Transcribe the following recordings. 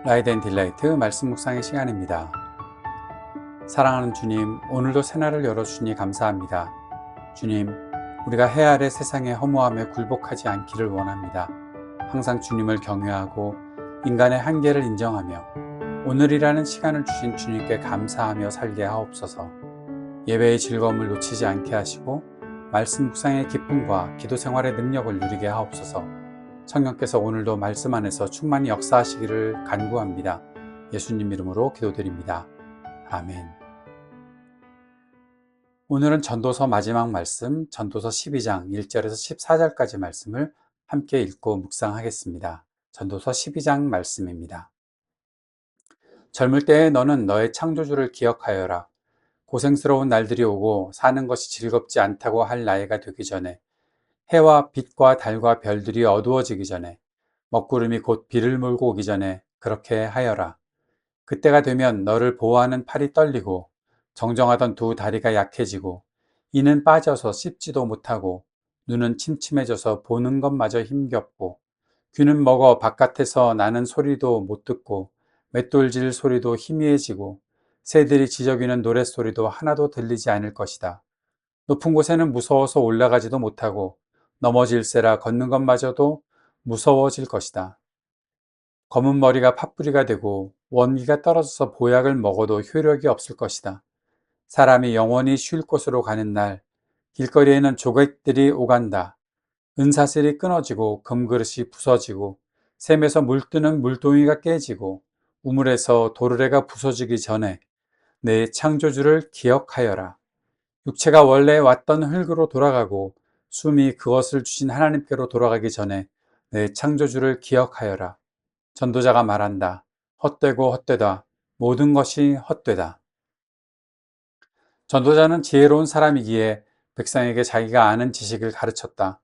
라이드 앤 딜라이트 말씀 묵상의 시간입니다. 사랑하는 주님, 오늘도 새날을 열어주시니 감사합니다. 주님, 우리가 해 아래 세상의 허무함에 굴복하지 않기를 원합니다. 항상 주님을 경외하고 인간의 한계를 인정하며 오늘이라는 시간을 주신 주님께 감사하며 살게 하옵소서. 예배의 즐거움을 놓치지 않게 하시고 말씀 묵상의 기쁨과 기도 생활의 능력을 누리게 하옵소서. 성령께서 오늘도 말씀 안에서 충만히 역사하시기를 간구합니다. 예수님 이름으로 기도드립니다. 아멘. 오늘은 전도서 마지막 말씀, 전도서 12장 1절에서 14절까지 말씀을 함께 읽고 묵상하겠습니다. 전도서 12장 말씀입니다. 젊을 때에 너는 너의 창조주를 기억하여라. 고생스러운 날들이 오고 사는 것이 즐겁지 않다고 할 나이가 되기 전에, 해와 빛과 달과 별들이 어두워지기 전에, 먹구름이 곧 비를 몰고 오기 전에 그렇게 하여라. 그때가 되면 너를 보호하는 팔이 떨리고 정정하던 두 다리가 약해지고 이는 빠져서 씹지도 못하고 눈은 침침해져서 보는 것마저 힘겹고 귀는 먹어 바깥에서 나는 소리도 못 듣고 맷돌질 소리도 희미해지고 새들이 지저귀는 노랫소리도 하나도 들리지 않을 것이다. 높은 곳에는 무서워서 올라가지도 못하고 넘어질세라 걷는 것마저도 무서워질 것이다. 검은 머리가 팥뿌리가 되고 원기가 떨어져서 보약을 먹어도 효력이 없을 것이다. 사람이 영원히 쉴 곳으로 가는 날, 길거리에는 조객들이 오간다. 은사슬이 끊어지고 금그릇이 부서지고 샘에서 물뜨는 물동이가 깨지고 우물에서 도르래가 부서지기 전에 내 창조주를 기억하여라. 육체가 원래 왔던 흙으로 돌아가고 숨이 그것을 주신 하나님께로 돌아가기 전에 내 창조주를 기억하여라. 전도자가 말한다. 헛되고 헛되다. 모든 것이 헛되다. 전도자는 지혜로운 사람이기에 백성에게 자기가 아는 지식을 가르쳤다.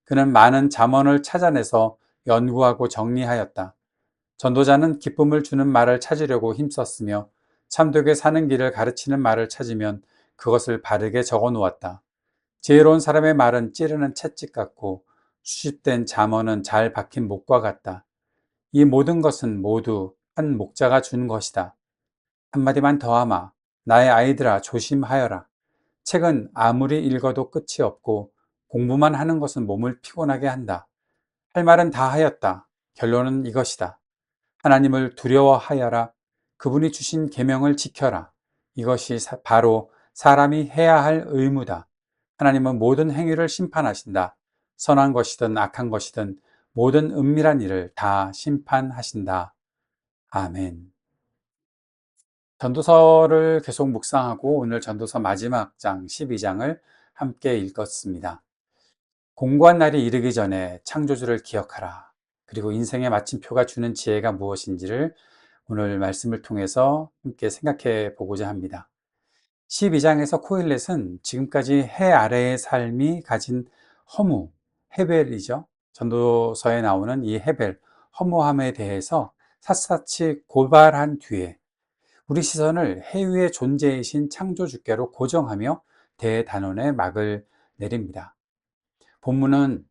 그는 많은 잠언을 찾아내서 연구하고 정리하였다. 전도자는 기쁨을 주는 말을 찾으려고 힘썼으며 참되게 사는 길을 가르치는 말을 찾으면 그것을 바르게 적어 놓았다. 지혜로운 사람의 말은 찌르는 채찍 같고 수십된 잠언은 잘 박힌 목과 같다. 이 모든 것은 모두 한 목자가 준 것이다. 한마디만 더하마. 나의 아이들아 조심하여라. 책은 아무리 읽어도 끝이 없고 공부만 하는 것은 몸을 피곤하게 한다. 할 말은 다 하였다. 결론은 이것이다. 하나님을 두려워하여라. 그분이 주신 계명을 지켜라. 이것이 바로 사람이 해야 할 의무다. 하나님은 모든 행위를 심판하신다. 선한 것이든 악한 것이든 모든 은밀한 일을 다 심판하신다. 아멘. 전도서를 계속 묵상하고 오늘 전도서 마지막 장 12장을 함께 읽었습니다. 공고한 날이 이르기 전에 창조주를 기억하라. 그리고 인생의 마침표가 주는 지혜가 무엇인지를 오늘 말씀을 통해서 함께 생각해 보고자 합니다. 12장에서 코일렛은 지금까지 해 아래의 삶이 가진 허무, 헤벨이죠. 전도서에 나오는 이 헤벨, 허무함에 대해서 샅샅이 고발한 뒤에 우리 시선을 해 위의 존재이신 창조주께로 고정하며 대단원의 막을 내립니다. 본문은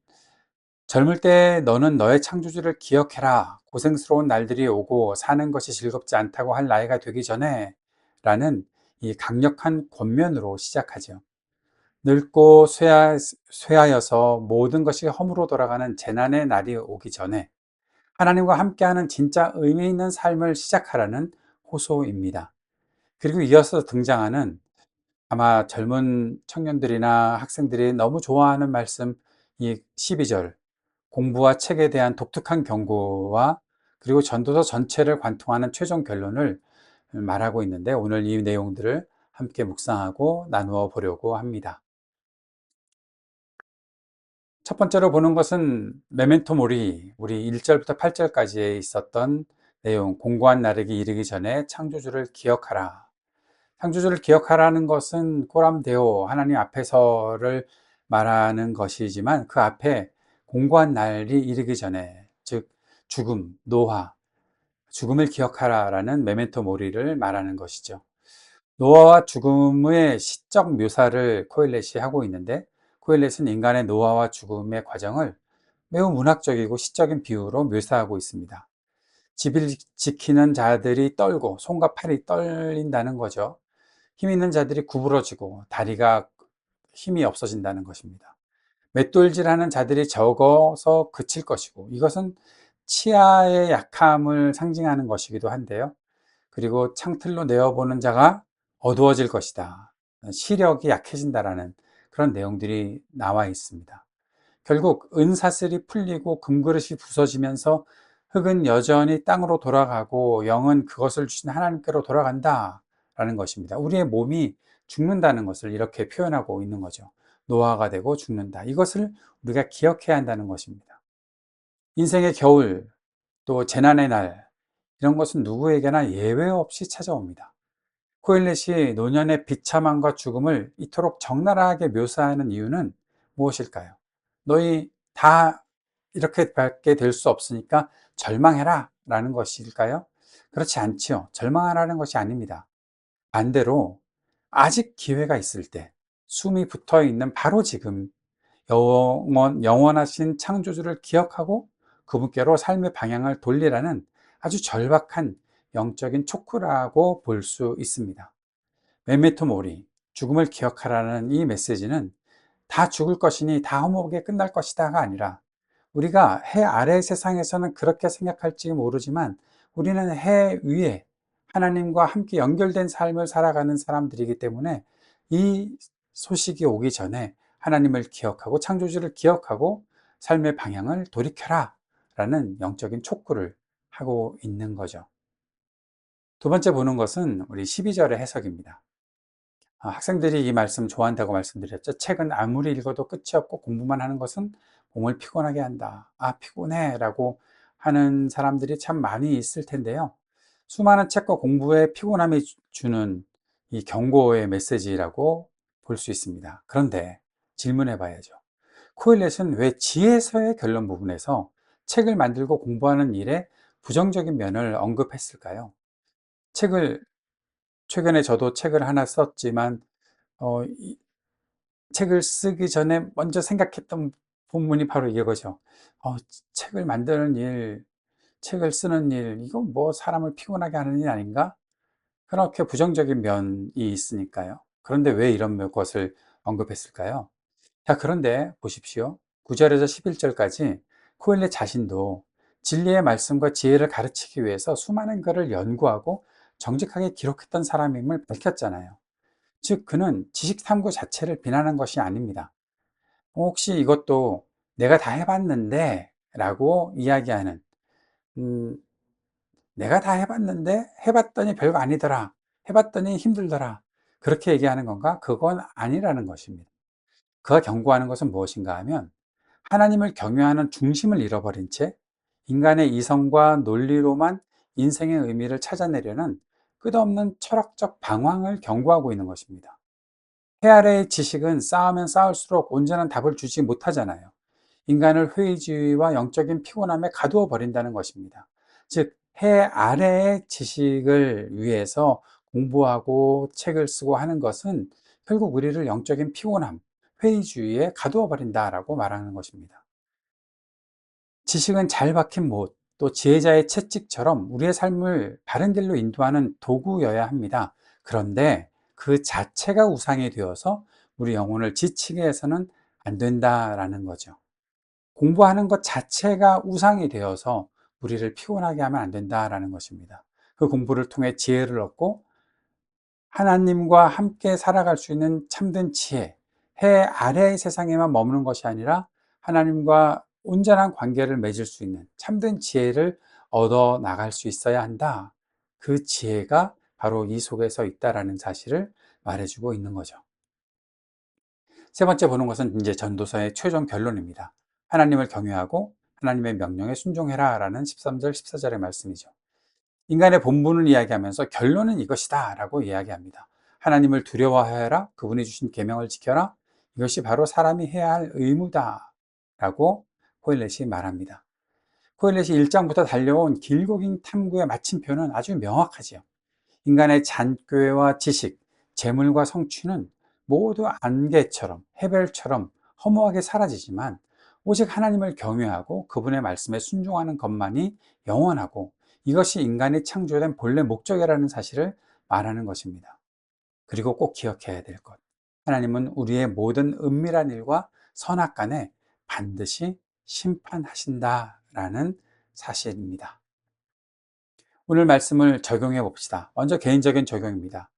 젊을 때 너는 너의 창조주를 기억해라. 고생스러운 날들이 오고 사는 것이 즐겁지 않다고 할 나이가 되기 전에 라는 이 강력한 권면으로 시작하죠. 늙고 쇠하여서 모든 것이 허무로 돌아가는 재난의 날이 오기 전에 하나님과 함께하는 진짜 의미 있는 삶을 시작하라는 호소입니다. 그리고 이어서 등장하는 아마 젊은 청년들이나 학생들이 너무 좋아하는 말씀, 이 12절, 공부와 책에 대한 독특한 경고와 그리고 전도서 전체를 관통하는 최종 결론을 말하고 있는데 오늘 이 내용들을 함께 묵상하고 나누어 보려고 합니다. 첫 번째로 보는 것은 메멘토 모리, 우리 1절부터 8절까지에 있었던 내용, 공고한 날에게 이르기 전에 창조주를 기억하라. 창조주를 기억하라는 것은 코람데오, 하나님 앞에서를 말하는 것이지만 그 앞에 공고한 날이 이르기 전에, 즉 죽음, 노화, 죽음을 기억하라라는 메멘토 모리를 말하는 것이죠. 노화와 죽음의 시적 묘사를 코일렛이 하고 있는데 코일렛은 인간의 노화와 죽음의 과정을 매우 문학적이고 시적인 비유로 묘사하고 있습니다. 집을 지키는 자들이 떨고 손과 팔이 떨린다는 거죠. 힘 있는 자들이 구부러지고 다리가 힘이 없어진다는 것입니다. 맷돌질하는 자들이 적어서 그칠 것이고, 이것은 치아의 약함을 상징하는 것이기도 한데요. 그리고 창틀로 내어보는 자가 어두워질 것이다. 시력이 약해진다라는 그런 내용들이 나와 있습니다. 결국 은사슬이 풀리고 금그릇이 부서지면서 흙은 여전히 땅으로 돌아가고 영은 그것을 주신 하나님께로 돌아간다라는 것입니다. 우리의 몸이 죽는다는 것을 이렇게 표현하고 있는 거죠. 노화가 되고 죽는다. 이것을 우리가 기억해야 한다는 것입니다. 인생의 겨울, 또 재난의 날, 이런 것은 누구에게나 예외 없이 찾아옵니다. 코일렛이 노년의 비참함과 죽음을 이토록 적나라하게 묘사하는 이유는 무엇일까요? 너희 다 이렇게 밖에 될 수 없으니까 절망해라 라는 것일까요? 그렇지 않지요. 절망하라는 것이 아닙니다. 반대로 아직 기회가 있을 때, 숨이 붙어 있는 바로 지금 영원하신 창조주를 기억하고 그분께로 삶의 방향을 돌리라는 아주 절박한 영적인 촉구라고 볼 수 있습니다. 메메토 모리, 죽음을 기억하라는 이 메시지는 다 죽을 것이니 다 허무하게 끝날 것이다가 아니라, 우리가 해 아래 세상에서는 그렇게 생각할지 모르지만 우리는 해 위에 하나님과 함께 연결된 삶을 살아가는 사람들이기 때문에 이 소식이 오기 전에 하나님을 기억하고 창조주를 기억하고 삶의 방향을 돌이켜라 라는 영적인 촉구를 하고 있는 거죠. 두 번째 보는 것은 우리 12절의 해석입니다. 학생들이 이 말씀 좋아한다고 말씀드렸죠. 책은 아무리 읽어도 끝이 없고 공부만 하는 것은 몸을 피곤하게 한다. 피곤해 라고 하는 사람들이 참 많이 있을 텐데요. 수많은 책과 공부에 피곤함이 주는 이 경고의 메시지라고 볼 수 있습니다. 그런데 질문해 봐야죠. 코일렛은 왜 지혜서의 결론 부분에서 책을 만들고 공부하는 일에 부정적인 면을 언급했을까요? 책을 최근에 저도 책을 하나 썼지만 이 책을 쓰기 전에 먼저 생각했던 본문이 바로 이거죠. 책을 만드는 일, 책을 쓰는 일, 이건 뭐 사람을 피곤하게 하는 일 아닌가? 그렇게 부정적인 면이 있으니까요. 그런데 왜 이런 것을 언급했을까요? 자, 그런데 보십시오. 9절에서 11절까지 코엘렛 자신도 진리의 말씀과 지혜를 가르치기 위해서 수많은 글을 연구하고 정직하게 기록했던 사람임을 밝혔잖아요. 즉, 그는 지식 탐구 자체를 비난한 것이 아닙니다. 혹시 이것도 내가 다 해봤는데 라고 이야기하는, 음, 내가 다 해봤는데 해봤더니 별거 아니더라, 해봤더니 힘들더라, 그렇게 얘기하는 건가? 그건 아니라는 것입니다. 그가 경고하는 것은 무엇인가 하면, 하나님을 경외하는 중심을 잃어버린 채 인간의 이성과 논리로만 인생의 의미를 찾아내려는 끝없는 철학적 방황을 경고하고 있는 것입니다. 해 아래의 지식은 쌓으면 쌓을수록 온전한 답을 주지 못하잖아요. 인간을 회의주의와 영적인 피곤함에 가두어 버린다는 것입니다. 즉, 해 아래의 지식을 위해서 공부하고 책을 쓰고 하는 것은 결국 우리를 영적인 피곤함, 회의주의에 가두어 버린다라고 말하는 것입니다. 지식은 잘 박힌 못, 또 지혜자의 채찍처럼 우리의 삶을 바른 길로 인도하는 도구여야 합니다. 그런데 그 자체가 우상이 되어서 우리 영혼을 지치게 해서는 안 된다라는 거죠. 공부하는 것 자체가 우상이 되어서 우리를 피곤하게 하면 안 된다라는 것입니다. 그 공부를 통해 지혜를 얻고 하나님과 함께 살아갈 수 있는 참된 지혜, 해 아래의 세상에만 머무는 것이 아니라 하나님과 온전한 관계를 맺을 수 있는 참된 지혜를 얻어 나갈 수 있어야 한다. 그 지혜가 바로 이 속에서 있다라는 사실을 말해주고 있는 거죠. 세 번째 보는 것은 이제 전도서의 최종 결론입니다. 하나님을 경외하고 하나님의 명령에 순종해라 라는 13절, 14절의 말씀이죠. 인간의 본분을 이야기하면서 결론은 이것이다 라고 이야기합니다. 하나님을 두려워하여라, 그분이 주신 계명을 지켜라, 이것이 바로 사람이 해야 할 의무다 라고 코일렛이 말합니다. 코일렛이 1장부터 달려온 길고 긴 탐구의 마침표는 아주 명확하지요. 인간의 잔꾀와 지식, 재물과 성취는 모두 안개처럼, 해별처럼 허무하게 사라지지만 오직 하나님을 경외하고 그분의 말씀에 순종하는 것만이 영원하고 이것이 인간이 창조된 본래 목적이라는 사실을 말하는 것입니다. 그리고 꼭 기억해야 될 것. 하나님은 우리의 모든 은밀한 일과 선악간에 반드시 심판하신다라는 사실입니다. 오늘 말씀을 적용해 봅시다. 먼저 개인적인 적용입니다.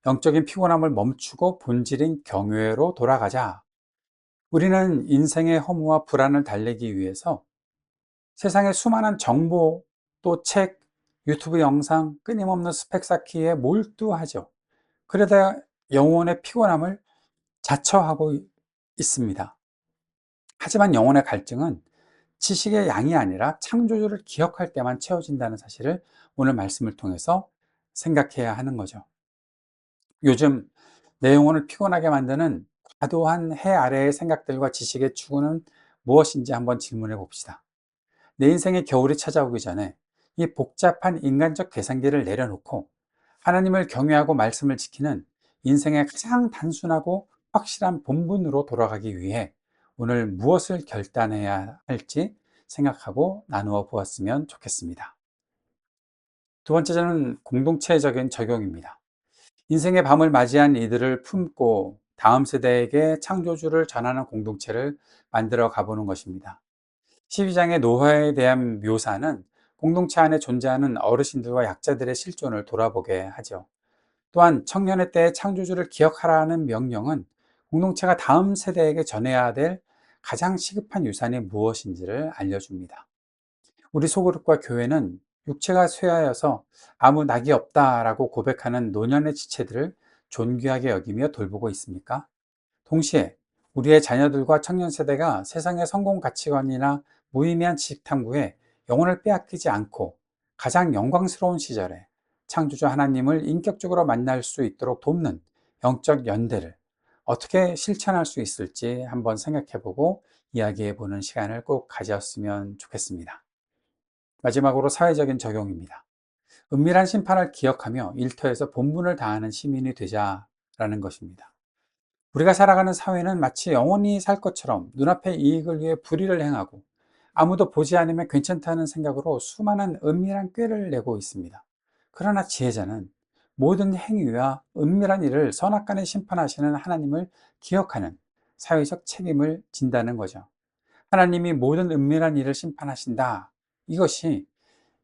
영적인 피곤함을 멈추고 본질인 경외로 돌아가자. 우리는 인생의 허무와 불안을 달래기 위해서 세상의 수많은 정보, 또 책, 유튜브 영상, 끊임없는 스펙 쌓기에 몰두하죠. 그러다 영혼의 피곤함을 자처하고 있습니다. 하지만 영혼의 갈증은 지식의 양이 아니라 창조주를 기억할 때만 채워진다는 사실을 오늘 말씀을 통해서 생각해야 하는 거죠. 요즘 내 영혼을 피곤하게 만드는 과도한 해 아래의 생각들과 지식의 추구는 무엇인지 한번 질문해 봅시다. 내 인생의 겨울이 찾아오기 전에 이 복잡한 인간적 계산기를 내려놓고 하나님을 경외하고 말씀을 지키는 인생의 가장 단순하고 확실한 본분으로 돌아가기 위해 오늘 무엇을 결단해야 할지 생각하고 나누어 보았으면 좋겠습니다. 두 번째는 공동체적인 적용입니다. 인생의 밤을 맞이한 이들을 품고 다음 세대에게 창조주를 전하는 공동체를 만들어 가보는 것입니다. 12장의 노화에 대한 묘사는 공동체 안에 존재하는 어르신들과 약자들의 실존을 돌아보게 하죠. 또한 청년의 때의 창조주를 기억하라는 명령은 공동체가 다음 세대에게 전해야 될 가장 시급한 유산이 무엇인지를 알려줍니다. 우리 소그룹과 교회는 육체가 쇠하여서 아무 낙이 없다라고 고백하는 노년의 지체들을 존귀하게 여기며 돌보고 있습니까? 동시에 우리의 자녀들과 청년 세대가 세상의 성공 가치관이나 무의미한 지식 탐구에 영혼을 빼앗기지 않고 가장 영광스러운 시절에 창조주 하나님을 인격적으로 만날 수 있도록 돕는 영적 연대를 어떻게 실천할 수 있을지 한번 생각해보고 이야기해보는 시간을 꼭 가졌으면 좋겠습니다. 마지막으로 사회적인 적용입니다. 은밀한 심판을 기억하며 일터에서 본분을 다하는 시민이 되자라는 것입니다. 우리가 살아가는 사회는 마치 영원히 살 것처럼 눈앞의 이익을 위해 불의를 행하고 아무도 보지 않으면 괜찮다는 생각으로 수많은 은밀한 꾀를 내고 있습니다. 그러나 지혜자는 모든 행위와 은밀한 일을 선악간에 심판하시는 하나님을 기억하는 사회적 책임을 진다는 거죠. 하나님이 모든 은밀한 일을 심판하신다. 이것이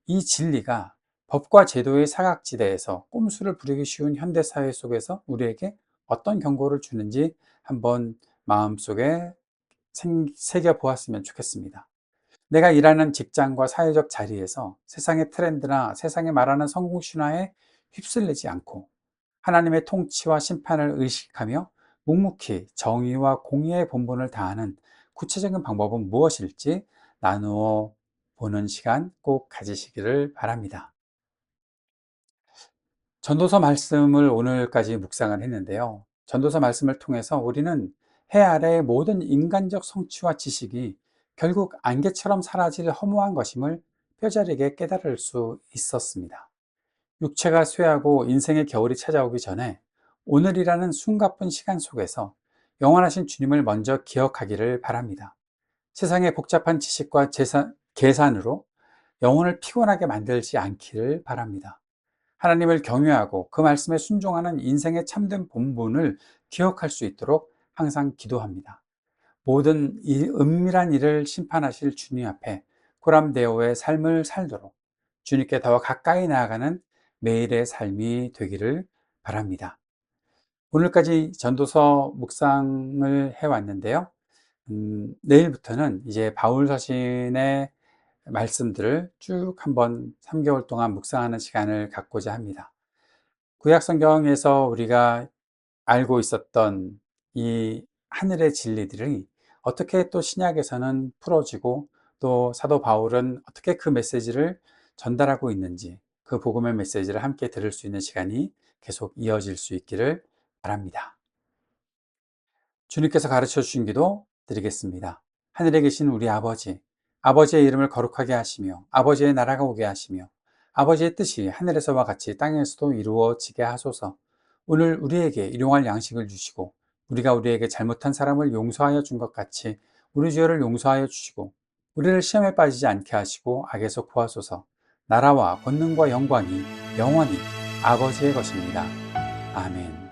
이 진리가 법과 제도의 사각지대에서 꼼수를 부리기 쉬운 현대사회 속에서 우리에게 어떤 경고를 주는지 한번 마음속에 새겨보았으면 좋겠습니다. 내가 일하는 직장과 사회적 자리에서 세상의 트렌드나 세상이 말하는 성공 신화에 휩쓸리지 않고 하나님의 통치와 심판을 의식하며 묵묵히 정의와 공의의 본분을 다하는 구체적인 방법은 무엇일지 나누어 보는 시간 꼭 가지시기를 바랍니다. 전도서 말씀을 오늘까지 묵상을 했는데요. 전도서 말씀을 통해서 우리는 해 아래의 모든 인간적 성취와 지식이 결국 안개처럼 사라질 허무한 것임을 뼈저리게 깨달을 수 있었습니다. 육체가 쇠하고 인생의 겨울이 찾아오기 전에 오늘이라는 숨가쁜 시간 속에서 영원하신 주님을 먼저 기억하기를 바랍니다. 세상의 복잡한 지식과 계산으로 영혼을 피곤하게 만들지 않기를 바랍니다. 하나님을 경외하고 그 말씀에 순종하는 인생의 참된 본분을 기억할 수 있도록 항상 기도합니다. 모든 이 은밀한 일을 심판하실 주님 앞에 고람되어의 삶을 살도록 주님께 더 가까이 나아가는 매일의 삶이 되기를 바랍니다. 오늘까지 전도서 묵상을 해왔는데요. 내일부터는 이제 바울 서신의 말씀들을 쭉 한번 3개월 동안 묵상하는 시간을 갖고자 합니다. 구약 성경에서 우리가 알고 있었던 이 하늘의 진리들이 어떻게 또 신약에서는 풀어지고 또 사도 바울은 어떻게 그 메시지를 전달하고 있는지 그 복음의 메시지를 함께 들을 수 있는 시간이 계속 이어질 수 있기를 바랍니다. 주님께서 가르쳐 주신 기도 드리겠습니다. 하늘에 계신 우리 아버지, 아버지의 이름을 거룩하게 하시며 아버지의 나라가 오게 하시며 아버지의 뜻이 하늘에서와 같이 땅에서도 이루어지게 하소서. 오늘 우리에게 일용할 양식을 주시고 우리가 우리에게 잘못한 사람을 용서하여 준 것 같이 우리 죄를 용서하여 주시고 우리를 시험에 빠지지 않게 하시고 악에서 구하소서. 나라와 권능과 영광이 영원히 아버지의 것입니다. 아멘.